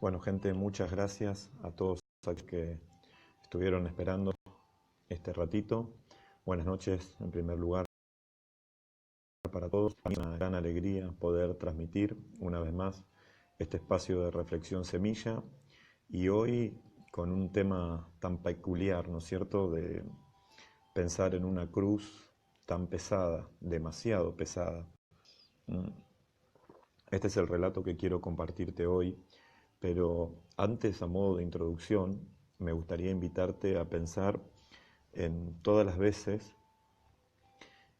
Bueno, gente, muchas gracias a todos aquellos que estuvieron esperando este ratito. Buenas noches, en primer lugar, para todos. Es una gran alegría poder transmitir una vez más este espacio de reflexión semilla y hoy con un tema tan peculiar, ¿no es cierto?, de pensar en una cruz tan pesada, demasiado pesada. Mm. Este es el relato que quiero compartirte hoy, pero antes, a modo de introducción, me gustaría invitarte a pensar en todas las veces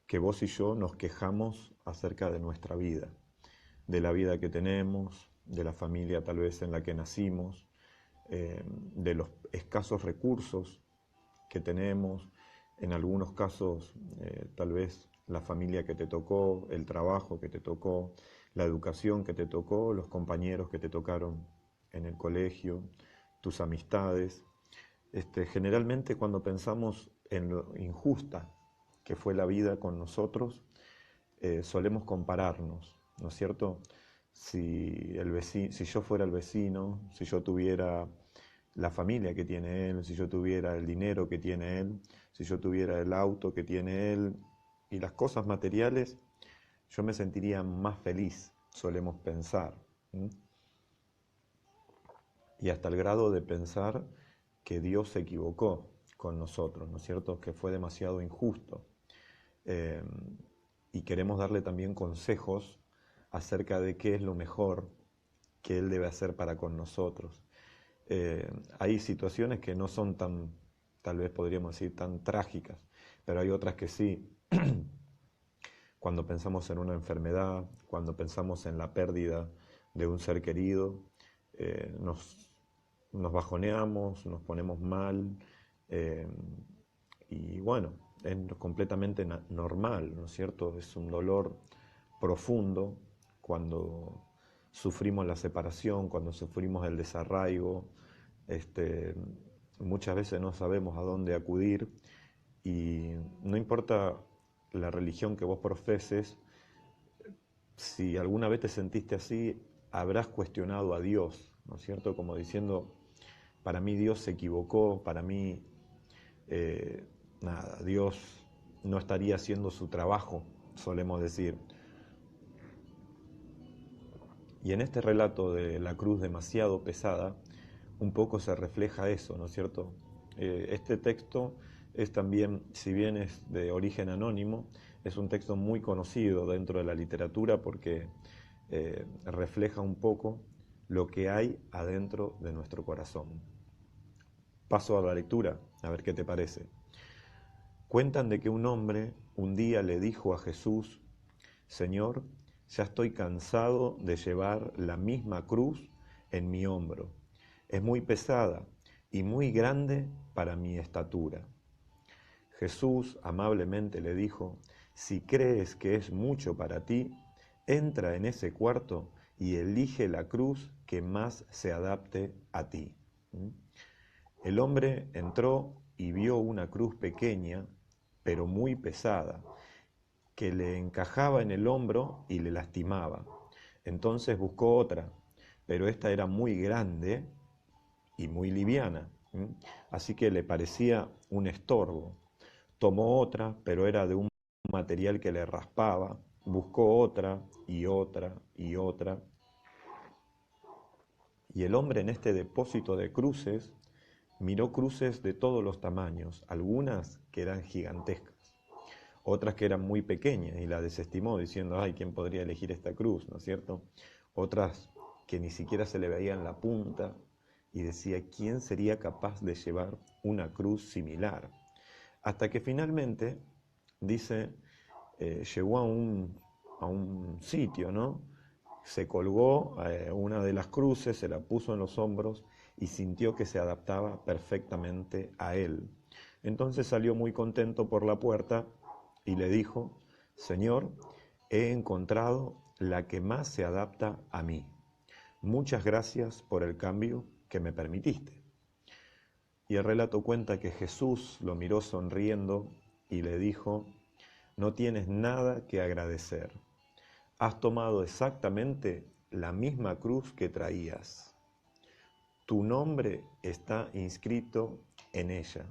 que vos y yo nos quejamos acerca de nuestra vida, de la vida que tenemos, de la familia tal vez en la que nacimos, de los escasos recursos que tenemos, en algunos casos tal vez la familia que te tocó, el trabajo que te tocó, la educación que te tocó, los compañeros que te tocaron en el colegio, tus amistades. Generalmente cuando pensamos en lo injusta que fue la vida con nosotros, solemos compararnos, ¿no es cierto? Si yo fuera el vecino, si yo tuviera la familia que tiene él, si yo tuviera el dinero que tiene él, si yo tuviera el auto que tiene él y las cosas materiales, yo me sentiría más feliz, solemos pensar. ¿Mm? Y hasta el grado de pensar que Dios se equivocó con nosotros, ¿no es cierto? Que fue demasiado injusto. Eh, y queremos darle también consejos acerca de qué es lo mejor que Él debe hacer para con nosotros. Hay situaciones que no son tan, tal vez podríamos decir, tan trágicas, pero hay otras que sí. Cuando pensamos en una enfermedad, cuando pensamos en la pérdida de un ser querido, nos bajoneamos, nos ponemos mal, eh, y bueno, es completamente normal, ¿no es cierto? Es un dolor profundo cuando sufrimos la separación, cuando sufrimos el desarraigo. Este, Muchas veces no sabemos a dónde acudir y no importa la religión que vos profeses, si alguna vez te sentiste así, habrás cuestionado a Dios, ¿no es cierto? Como diciendo, para mí Dios se equivocó, para mí nada, Dios no estaría haciendo su trabajo, solemos decir. Y en este relato de la cruz demasiado pesada, un poco se refleja eso, ¿no es cierto? Este texto es también, si bien es de origen anónimo, es un texto muy conocido dentro de la literatura porque refleja un poco lo que hay adentro de nuestro corazón. Paso a la lectura, a ver qué te parece. Cuentan de que un hombre un día le dijo a Jesús: Señor, ya estoy cansado de llevar la misma cruz en mi hombro. Es muy pesada y muy grande para mi estatura. Jesús amablemente le dijo: si crees que es mucho para ti, entra en ese cuarto y elige la cruz que más se adapte a ti. El hombre entró y vio una cruz pequeña, pero muy pesada, que le encajaba en el hombro y le lastimaba. Entonces buscó otra, pero esta era muy grande y muy liviana, así que le parecía un estorbo. Tomó otra, pero era de un material que le raspaba. Buscó otra y otra y otra. Y el hombre en este depósito de cruces miró cruces de todos los tamaños, algunas que eran gigantescas, otras que eran muy pequeñas y la desestimó diciendo, ay, ¿quién podría elegir esta cruz? ¿No es cierto? Otras que ni siquiera se le veían la punta y decía, ¿quién sería capaz de llevar una cruz similar? Hasta que finalmente, dice, llegó a un sitio, ¿no? Se colgó una de las cruces, se la puso en los hombros y sintió que se adaptaba perfectamente a él. Entonces salió muy contento por la puerta y le dijo, Señor, he encontrado la que más se adapta a mí. Muchas gracias por el cambio que me permitiste. Y el relato cuenta que Jesús lo miró sonriendo y le dijo, no tienes nada que agradecer. Has tomado exactamente la misma cruz que traías. tu nombre está inscrito en ella.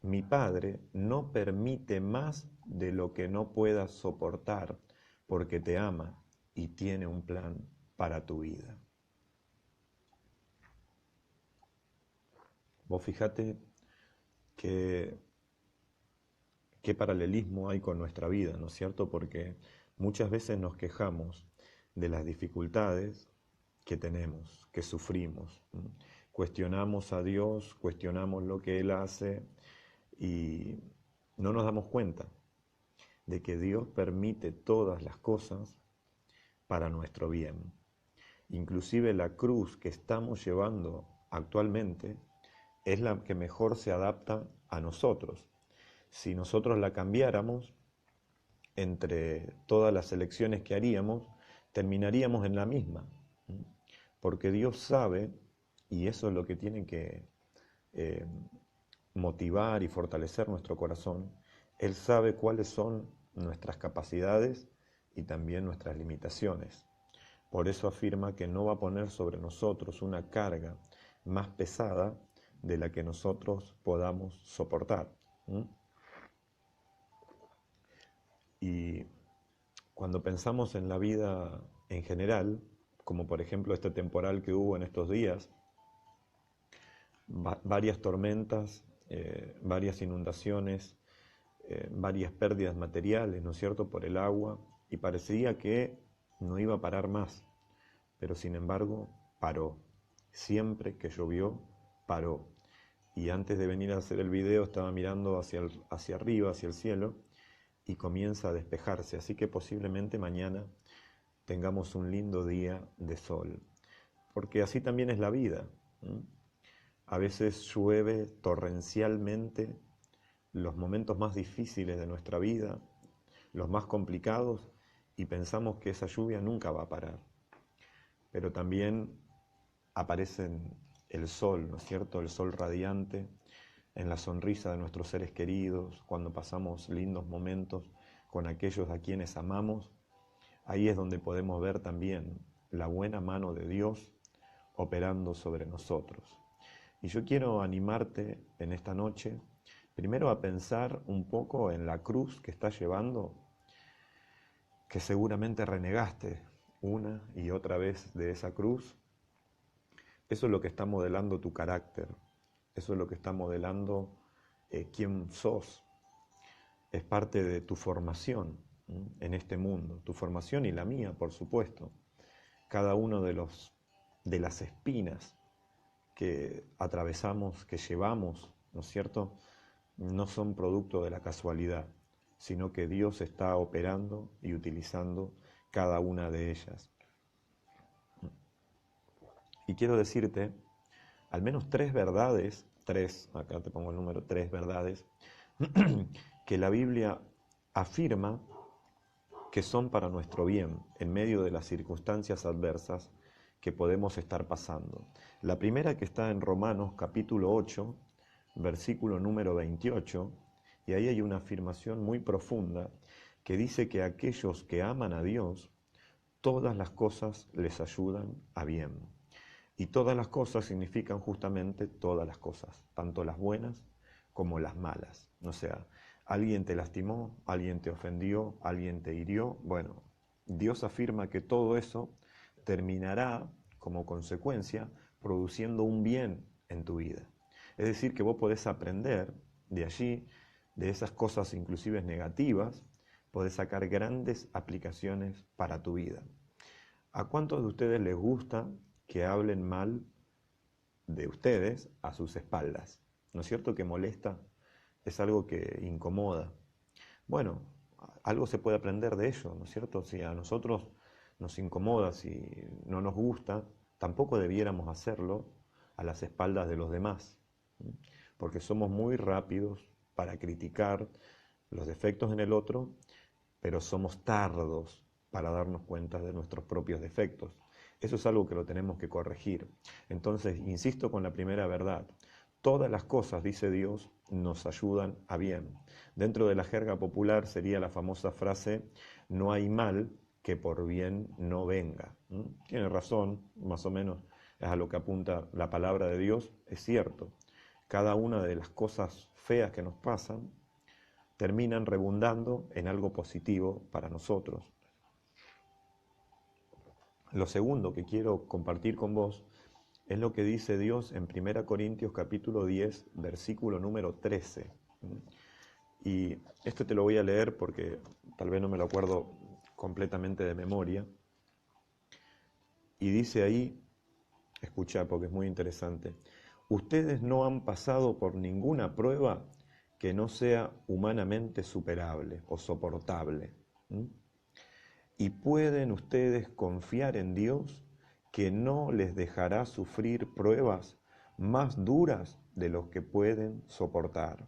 Mi Padre no permite más de lo que no puedas soportar, porque te ama y tiene un plan para tu vida. Vos fijate qué paralelismo hay con nuestra vida, ¿no es cierto? Porque muchas veces nos quejamos de las dificultades que tenemos, que sufrimos. Cuestionamos a Dios, cuestionamos lo que Él hace y no nos damos cuenta de que Dios permite todas las cosas para nuestro bien. Inclusive la cruz que estamos llevando actualmente es la que mejor se adapta a nosotros. Si nosotros la cambiáramos, entre todas las elecciones que haríamos, terminaríamos en la misma. Porque Dios sabe, y eso es lo que tiene que motivar y fortalecer nuestro corazón, Él sabe cuáles son nuestras capacidades y también nuestras limitaciones. Por eso afirma que no va a poner sobre nosotros una carga más pesada de la que nosotros podamos soportar. Y cuando pensamos en la vida en general, como por ejemplo este temporal que hubo en estos días, varias tormentas, varias inundaciones, varias pérdidas materiales, ¿no es cierto?, por el agua, y parecía que no iba a parar más, pero sin embargo paró. Siempre que llovió, paró. Y antes de venir a hacer el video estaba mirando hacia arriba, hacia el cielo, y comienza a despejarse, así que posiblemente mañana tengamos un lindo día de sol, porque así también es la vida. A veces llueve torrencialmente, los momentos más difíciles de nuestra vida, los más complicados, y pensamos que esa lluvia nunca va a parar. Pero también aparece el sol, ¿no es cierto?, el sol radiante, en la sonrisa de nuestros seres queridos, cuando pasamos lindos momentos con aquellos a quienes amamos. Ahí es donde podemos ver también la buena mano de Dios operando sobre nosotros. Y yo quiero animarte en esta noche, primero a pensar un poco en la cruz que estás llevando, que seguramente renegaste una y otra vez de esa cruz. Eso es lo que está modelando tu carácter, eso es lo que está modelando quién sos. Es parte de tu formación en este mundo, tu formación y la mía, por supuesto. Cada uno de las espinas que atravesamos, que llevamos, ¿no es cierto?, no son producto de la casualidad, sino que Dios está operando y utilizando cada una de ellas. Y quiero decirte al menos 3 verdades, acá te pongo el número, 3 verdades, que la Biblia afirma que son para nuestro bien en medio de las circunstancias adversas que podemos estar pasando. La primera, que está en Romanos capítulo 8, versículo número 28, y ahí hay una afirmación muy profunda que dice que aquellos que aman a Dios, todas las cosas les ayudan a bien. Y todas las cosas significan justamente todas las cosas, tanto las buenas como las malas. O sea, alguien te lastimó, alguien te ofendió, alguien te hirió. Bueno, Dios afirma que todo eso terminará como consecuencia produciendo un bien en tu vida. Es decir, que vos podés aprender de allí, de esas cosas inclusive negativas, podés sacar grandes aplicaciones para tu vida. ¿A cuántos de ustedes les gusta que hablen mal de ustedes a sus espaldas? ¿No es cierto que molesta? Es algo que incomoda. Bueno, algo se puede aprender de ello, ¿no es cierto? Si a nosotros nos incomoda, si no nos gusta, tampoco debiéramos hacerlo a las espaldas de los demás, porque somos muy rápidos para criticar los defectos en el otro, pero somos tardos para darnos cuenta de nuestros propios defectos. Eso es algo que lo tenemos que corregir. Entonces, insisto con la primera verdad. Todas las cosas, dice Dios, nos ayudan a bien. Dentro de la jerga popular sería la famosa frase, no hay mal que por bien no venga. Tiene razón, más o menos, es a lo que apunta la palabra de Dios, es cierto. Cada una de las cosas feas que nos pasan terminan redundando en algo positivo para nosotros. Lo segundo que quiero compartir con vos es lo que dice Dios en 1 Corintios capítulo 10, versículo número 13. Y esto te lo voy a leer porque tal vez no me lo acuerdo completamente de memoria. Y dice ahí, escucha porque es muy interesante, ustedes no han pasado por ninguna prueba que no sea humanamente superable o soportable. Y pueden ustedes confiar en Dios que no les dejará sufrir pruebas más duras de los que pueden soportar.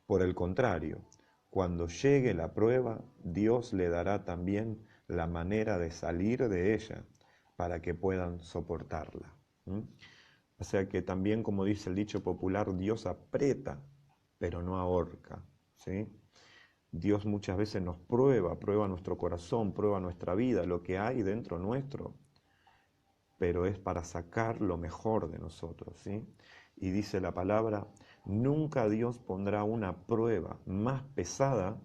Por el contrario, cuando llegue la prueba, Dios le dará también la manera de salir de ella para que puedan soportarla. O sea que también, como dice el dicho popular, Dios aprieta, pero no ahorca, ¿sí? Dios muchas veces nos prueba nuestro corazón, prueba nuestra vida, lo que hay dentro nuestro, pero es para sacar lo mejor de nosotros, ¿sí? Y dice la palabra, nunca Dios pondrá una prueba más pesada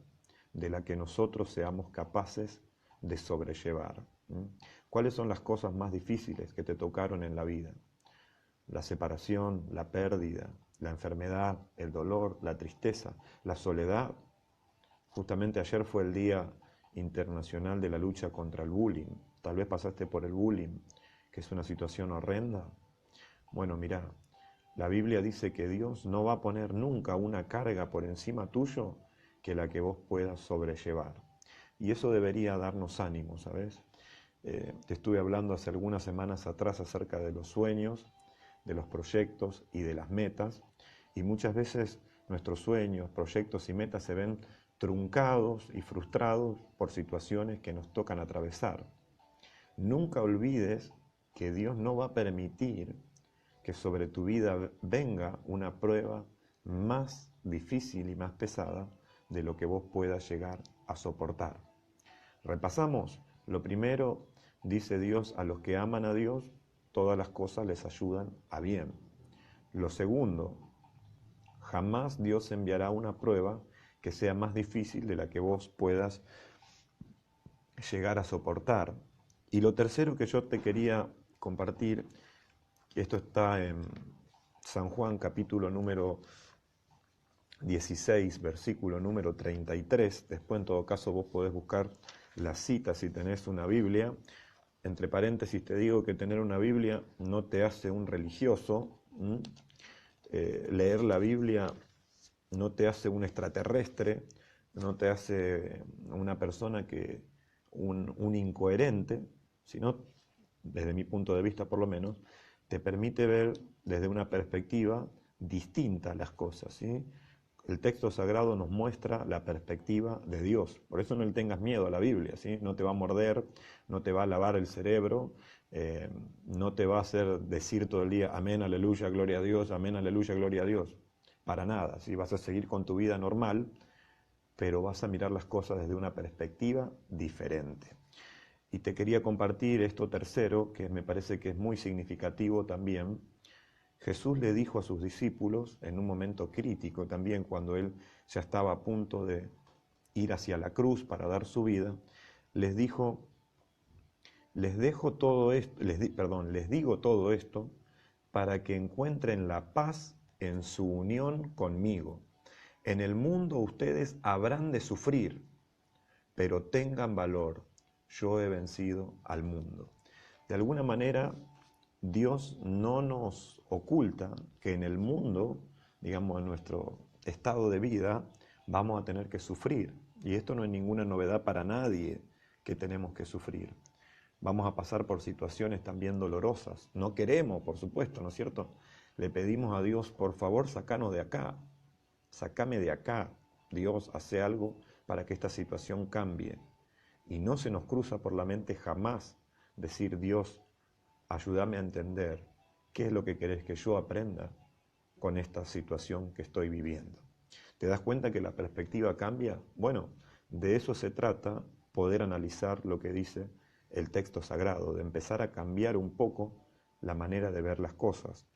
de la que nosotros seamos capaces de sobrellevar. ¿Cuáles son las cosas más difíciles que te tocaron en la vida? La separación, la pérdida, la enfermedad, el dolor, la tristeza, la soledad. Justamente ayer fue el Día Internacional de la Lucha contra el Bullying. Tal vez pasaste por el bullying, que es una situación horrenda. Bueno, mirá, la Biblia dice que Dios no va a poner nunca una carga por encima tuyo que la que vos puedas sobrellevar. Y eso debería darnos ánimo, ¿sabes? Te estuve hablando hace algunas semanas atrás acerca de los sueños, de los proyectos y de las metas. Y muchas veces nuestros sueños, proyectos y metas se ven truncados y frustrados por situaciones que nos tocan atravesar. Nunca olvides que Dios no va a permitir que sobre tu vida venga una prueba más difícil y más pesada de lo que vos puedas llegar a soportar. Repasamos. Lo primero, dice Dios, a los que aman a Dios, todas las cosas les ayudan a bien. Lo segundo, jamás Dios enviará una prueba que sea más difícil de la que vos puedas llegar a soportar. Y lo tercero que yo te quería compartir, esto está en San Juan capítulo número 16, versículo número 33, después en todo caso vos podés buscar la cita si tenés una Biblia. Entre paréntesis te digo que tener una Biblia no te hace un religioso, leer la Biblia no te hace un extraterrestre, no te hace una persona que un incoherente, sino, desde mi punto de vista por lo menos, te permite ver desde una perspectiva distinta las cosas, ¿sí? El texto sagrado nos muestra la perspectiva de Dios. Por eso no le tengas miedo a la Biblia, ¿sí? No te va a morder, no te va a lavar el cerebro, no te va a hacer decir todo el día amén, aleluya, gloria a Dios, amén, aleluya, gloria a Dios. Para nada, ¿sí? Vas a seguir con tu vida normal, pero vas a mirar las cosas desde una perspectiva diferente. Y te quería compartir esto tercero, que me parece que es muy significativo también. Jesús le dijo a sus discípulos, en un momento crítico también, cuando él ya estaba a punto de ir hacia la cruz para dar su vida, les dijo, les digo todo esto para que encuentren la paz en su unión conmigo. En el mundo ustedes habrán de sufrir, pero tengan valor, yo he vencido al mundo. De alguna manera, Dios no nos oculta que en el mundo, digamos, en nuestro estado de vida, vamos a tener que sufrir. Y esto no es ninguna novedad para nadie que tenemos que sufrir. Vamos a pasar por situaciones también dolorosas. No queremos, por supuesto, ¿no es cierto? Le pedimos a Dios, por favor, sácanos de acá. Sácame de acá. Dios, hace algo para que esta situación cambie. Y no se nos cruza por la mente jamás decir, Dios, ayúdame a entender qué es lo que querés que yo aprenda con esta situación que estoy viviendo. ¿Te das cuenta que la perspectiva cambia? Bueno, de eso se trata, poder analizar lo que dice el texto sagrado, de empezar a cambiar un poco la manera de ver las cosas.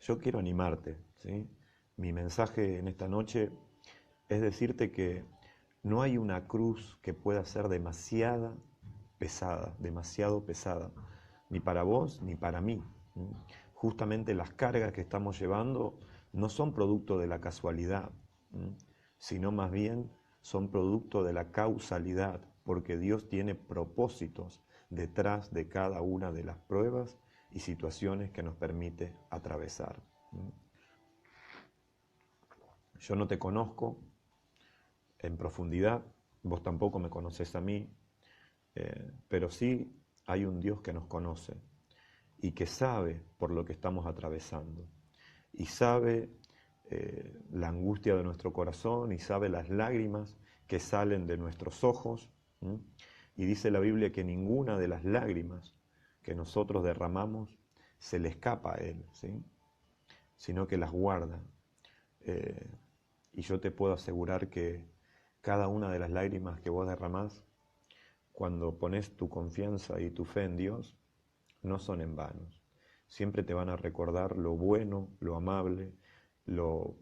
Yo quiero animarte, ¿sí? Mi mensaje en esta noche es decirte que no hay una cruz que pueda ser demasiado pesada, ni para vos ni para mí. Justamente las cargas que estamos llevando no son producto de la casualidad, sino más bien son producto de la causalidad, porque Dios tiene propósitos detrás de cada una de las pruebas y situaciones que nos permite atravesar. Yo no te conozco en profundidad, vos tampoco me conoces a mí, pero sí hay un Dios que nos conoce y que sabe por lo que estamos atravesando y sabe la angustia de nuestro corazón y sabe las lágrimas que salen de nuestros ojos. Y dice la Biblia que ninguna de las lágrimas que nosotros derramamos se le escapa a Él, ¿sí? Sino que las guarda. Y yo te puedo asegurar que cada una de las lágrimas que vos derramás, cuando pones tu confianza y tu fe en Dios, no son en vano. Siempre te van a recordar lo bueno, lo amable, lo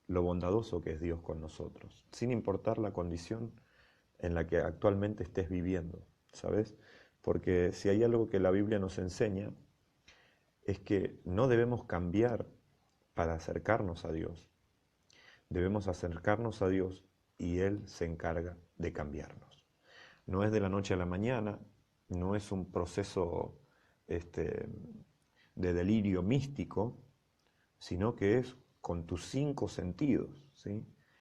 bondadoso que es Dios con nosotros, sin importar la condición en la que actualmente estés viviendo, ¿sabes? Porque si hay algo que la Biblia nos enseña, es que no debemos cambiar para acercarnos a Dios. Debemos acercarnos a Dios y Él se encarga de cambiarnos. No es de la noche a la mañana, no es un proceso de delirio místico, sino que es con tus 5 sentidos, ¿sí?